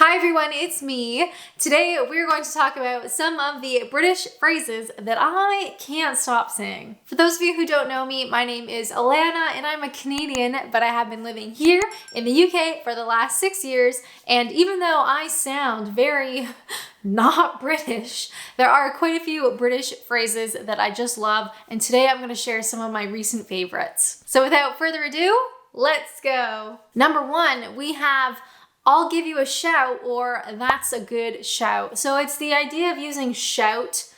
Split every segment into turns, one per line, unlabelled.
Hi everyone, it's me. Today we're going to talk about some of the British phrases that I can't stop saying. For those of you who don't know me, my name is Alanna and I'm a Canadian, but I have been living here in the UK for the last 6 years. And even though I sound very not British, there are quite a few British phrases that I just love. And today I'm going to share some of my recent favorites. So without further ado, let's go. Number 1, we have I'll give you a shout, or that's a good shout. So it's the idea of using shout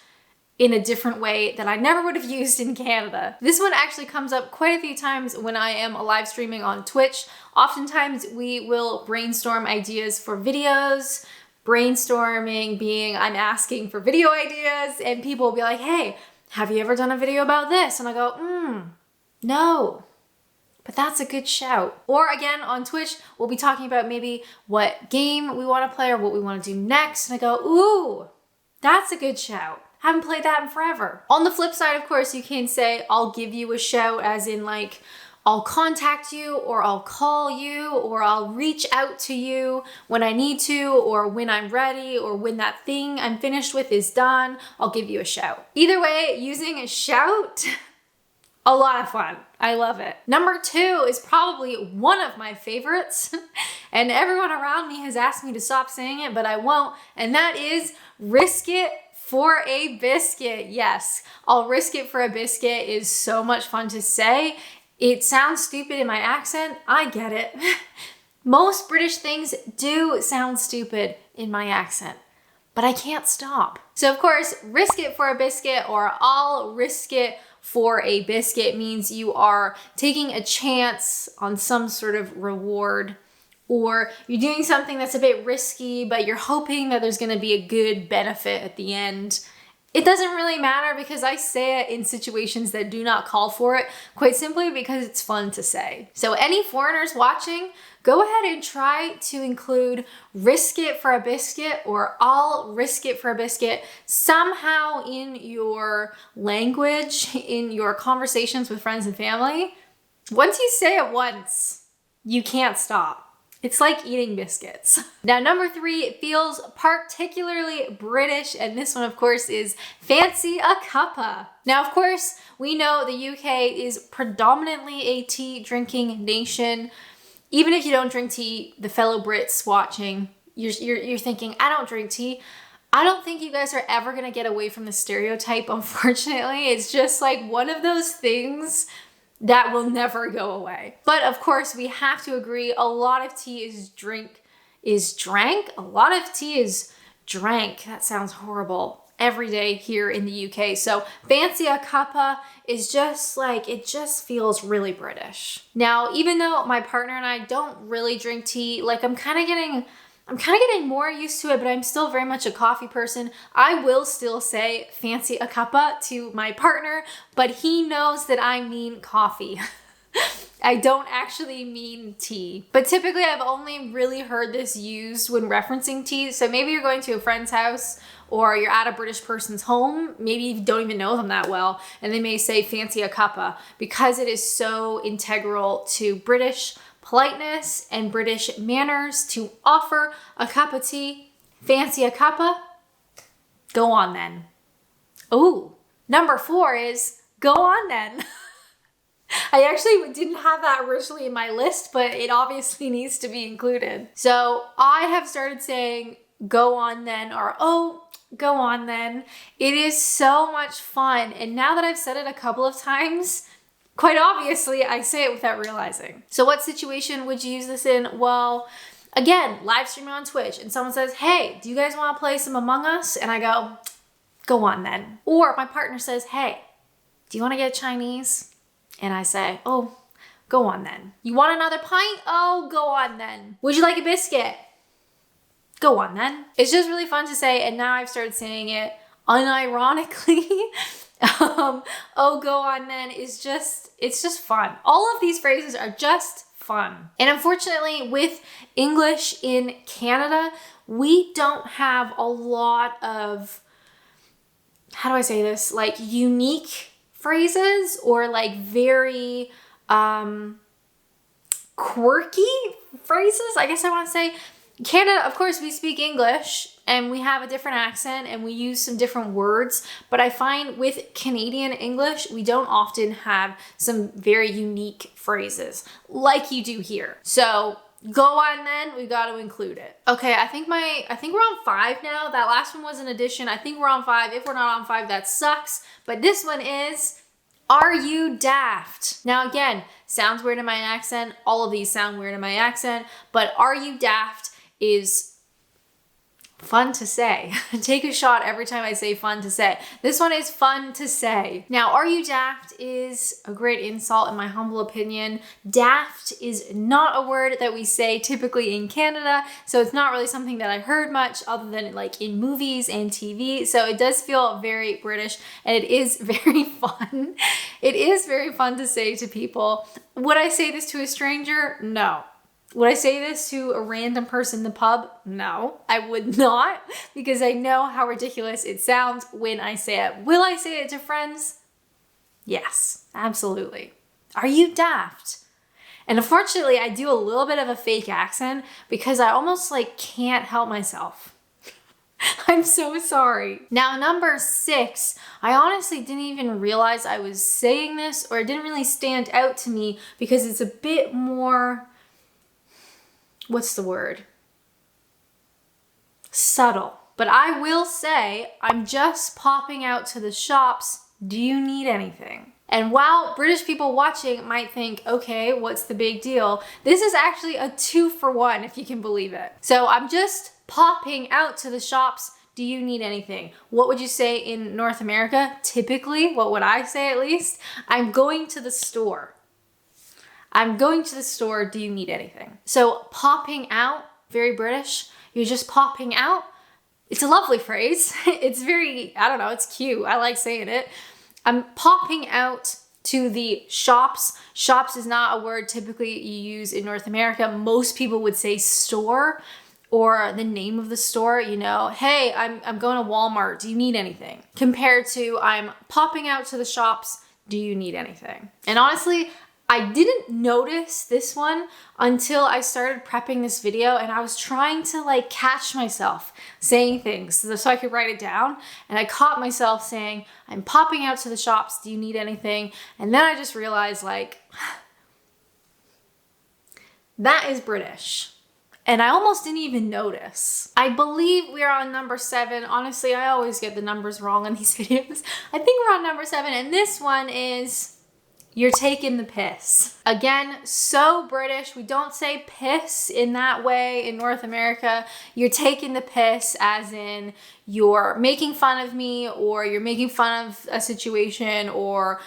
in a different way that I never would have used in Canada. This one actually comes up quite a few times when I am live streaming on Twitch. Oftentimes we will brainstorm ideas for videos, brainstorming being I'm asking for video ideas, and people will be like, hey, have you ever done a video about this? And I go, no. But that's a good shout. Or again, on Twitch, we'll be talking about maybe what game we want to play or what we want to do next. And I go, ooh, that's a good shout. Haven't played that in forever. On the flip side, of course, you can say, I'll give you a shout, as in like, I'll contact you, or I'll call you, or I'll reach out to you when I need to, or when I'm ready, or when that thing I'm finished with is done, I'll give you a shout. Either way, using a shout, a lot of fun. I love it. Number 2 is probably one of my favorites, and everyone around me has asked me to stop saying it, but I won't, and that is risk it for a biscuit. Yes, I'll risk it for a biscuit is so much fun to say. It sounds stupid in my accent. I get it. Most British things do sound stupid in my accent, but I can't stop. So of course, risk it for a biscuit, or I'll risk it for a biscuit, means you are taking a chance on some sort of reward, or you're doing something that's a bit risky, but you're hoping that there's gonna be a good benefit at the end. It doesn't really matter because I say it in situations that do not call for it, quite simply because it's fun to say. So any foreigners watching, go ahead and try to include risk it for a biscuit, or I'll risk it for a biscuit somehow in your language, in your conversations with friends and family. Once you say it once, you can't stop. It's like eating biscuits. Now, number 3 feels particularly British, and this one, of course, is fancy a cuppa. Now, of course, we know the UK is predominantly a tea drinking nation. Even if you don't drink tea, the fellow Brits watching, you're thinking, I don't drink tea. I don't think you guys are ever gonna get away from the stereotype, unfortunately. It's just like one of those things that will never go away. But of course, we have to agree, a lot of tea is drank. A lot of tea is drank. That sounds horrible. Every day here in the UK. So fancy a cuppa is just like, it just feels really British. Now, even though my partner and I don't really drink tea, like I'm kind of getting more used to it, but I'm still very much a coffee person. I will still say fancy a cuppa to my partner, but he knows that I mean coffee. I don't actually mean tea. But typically I've only really heard this used when referencing tea. So maybe you're going to a friend's house, or you're at a British person's home, maybe you don't even know them that well, and they may say fancy a cuppa, because it is so integral to British politeness and British manners to offer a cup of tea. Fancy a cuppa? Go on then. Ooh, number 4 is go on then. I actually didn't have that originally in my list, but it obviously needs to be included. So I have started saying go on then, or oh, go on then. It is so much fun. And now that I've said it a couple of times, quite obviously I say it without realizing. So what situation would you use this in? Well, again, live streaming on Twitch, and someone says, hey, do you guys want to play some Among Us? And I go on then. Or my partner says, hey, do you want to get Chinese? And I say, oh, go on then. You want another pint? Oh, go on then. Would you like a biscuit? Go on then. It's just really fun to say, and now I've started saying it unironically. Oh, go on then it's just fun. All of these phrases are just fun. And unfortunately, with English in Canada, we don't have a lot of, how do I say this, like unique phrases, or like very quirky phrases, I guess I want to say. Canada, of course, we speak English and we have a different accent and we use some different words, but I find with Canadian English, we don't often have some very unique phrases like you do here. So go on then, we got to include it. Okay, I think we're on 5 now. That last one was an addition. I think we're on 5. If we're not on 5, that sucks. But this one is, are you daft? Now again, sounds weird in my accent. All of these sound weird in my accent, but are you daft is fun to say. Take a shot every time I say fun to say. This one is fun to say. Now, are you daft is a great insult in my humble opinion. Daft is not a word that we say typically in Canada, so it's not really something that I heard much other than like in movies and TV. So it does feel very British and it is very fun. It is very fun to say to people. Would I say this to a stranger? No. Would I say this to a random person in the pub? No, I would not, because I know how ridiculous it sounds when I say it. Will I say it to friends? Yes, absolutely. Are you daft? And unfortunately, I do a little bit of a fake accent because I almost like can't help myself. I'm so sorry. Now, number 6, I honestly didn't even realize I was saying this, or it didn't really stand out to me because it's a bit more, what's the word? Subtle. But I will say, I'm just popping out to the shops. Do you need anything? And while British people watching might think, okay, what's the big deal? This is actually a 2-for-1, if you can believe it. So I'm just popping out to the shops. Do you need anything? What would you say in North America? Typically, what would I say at least? I'm going to the store. I'm going to the store, do you need anything? So popping out, very British, you're just popping out. It's a lovely phrase. It's very, I don't know, it's cute. I like saying it. I'm popping out to the shops. Shops is not a word typically you use in North America. Most people would say store or the name of the store, you know, hey, I'm going to Walmart, do you need anything? Compared to I'm popping out to the shops, do you need anything? And honestly, I didn't notice this one until I started prepping this video and I was trying to like catch myself saying things so I could write it down. And I caught myself saying, I'm popping out to the shops, do you need anything? And then I just realized like, that is British. And I almost didn't even notice. I believe we're on number 7. Honestly, I always get the numbers wrong on these videos. I think we're on number 7 and this one is, you're taking the piss. Again, so British. We don't say piss in that way in North America. You're taking the piss as in you're making fun of me or you're making fun of a situation or,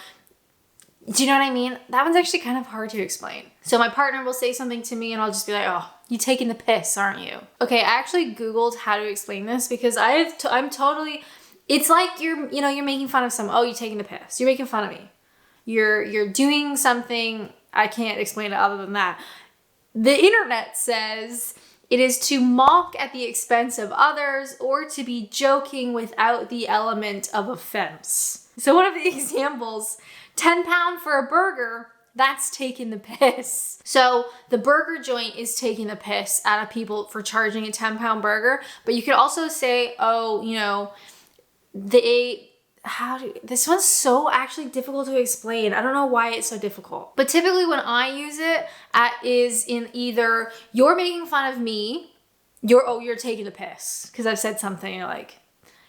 do you know what I mean? That one's actually kind of hard to explain. So my partner will say something to me and I'll just be like, oh, you taking the piss, aren't you? Okay, I actually Googled how to explain this because I'm totally, it's like you're making fun of someone. Oh, you're taking the piss. You're making fun of me. You're doing something, I can't explain it other than that. The internet says it is to mock at the expense of others or to be joking without the element of offense. So one of the examples, £10 for a burger, that's taking the piss. So the burger joint is taking the piss out of people for charging a £10 burger, but you could also say, oh, you know, this one's so actually difficult to explain. I don't know why it's so difficult. But typically when I use it is in either you're making fun of me, you're taking the piss because I've said something, you're like,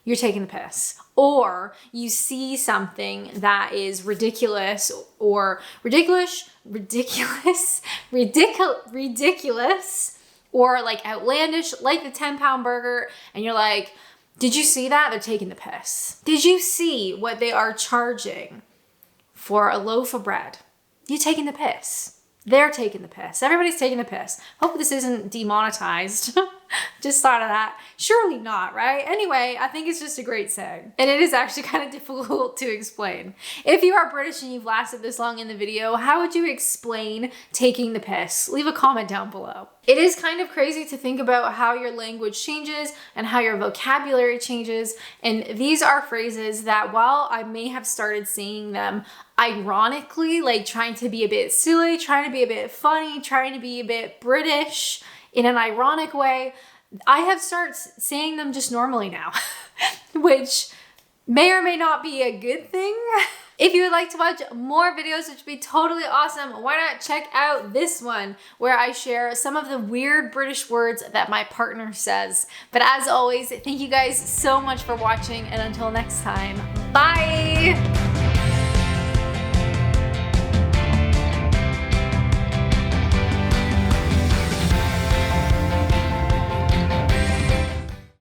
you're taking the piss. Or you see something that is ridiculous or ridiculous or like outlandish, like the £10 burger, and you're like, did you see that? They're taking the piss. Did you see what they are charging for a loaf of bread? You're taking the piss. They're taking the piss. Everybody's taking the piss. Hope this isn't demonetized. Just thought of that. Surely not, right? Anyway, I think it's just a great saying. And it is actually kind of difficult to explain. If you are British and you've lasted this long in the video, how would you explain taking the piss? Leave a comment down below. It is kind of crazy to think about how your language changes and how your vocabulary changes. And these are phrases that while I may have started saying them ironically, like trying to be a bit silly, trying to be a bit funny, trying to be a bit British, in an ironic way. I have started saying them just normally now, which may or may not be a good thing. If you would like to watch more videos, which would be totally awesome, why not check out this one where I share some of the weird British words that my partner says. But as always, thank you guys so much for watching, and until next time, bye!